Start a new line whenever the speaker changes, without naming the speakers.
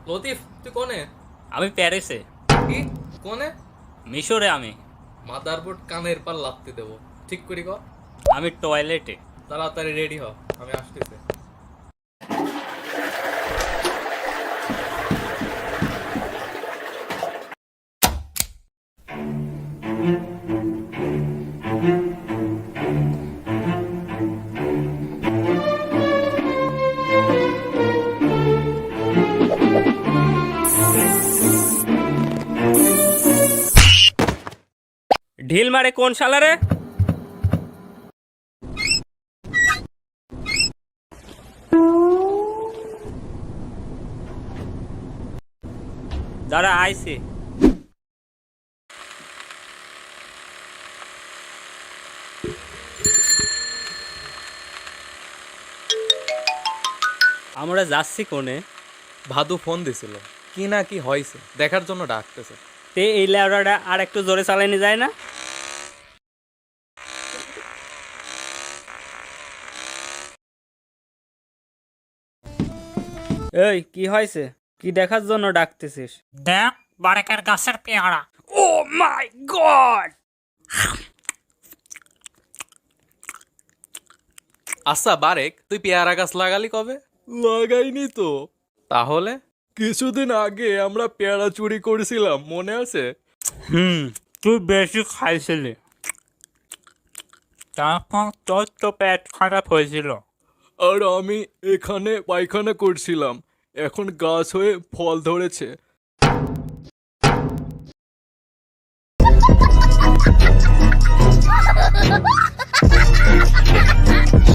লতিফ তুই কোনে?
আমি প্যারিসে।
কি কোনে?
মিশরে আমি।
মাদারবোর্ড কানের পার লাত্তি দেবো। ঠিক করি ক।
আমি টয়লেটে।
তাড়াতাড়ি রেডি হ, আমি আসতেছি।
ঢিল মারে কোন শালারে? দাঁড়া আইছি। আমরা যাচ্ছি কোনে?
ভাদু ফোন দিছিল, কি না কি হয়েছে দেখার জন্য ডাকতেছে।
তে এই ল্যাবরাটা আর একটু জোরে চালানো যায় না? এই কি হয়েছে? কি দেখার জন্য ডাকতেছিস?
দেখ বারেকের গাছের পেয়ারা।
ও মাই গড!
আচ্ছা বারেক, তুই পেয়ারা গাছ লাগালি কবে?
লাগাইনি তো।
তাহলে
কিছুদিন আগে আমরা পেয়ারা চুরি করেছিলাম, মনে আছে?
তুই বেশি খাইছিলি, তারপর তোর তো পেট খারাপ হয়েছিল।
আর আমি এখানে পায়খানা করছিলাম, এখন গাছ হয়ে ফল ধরেছে।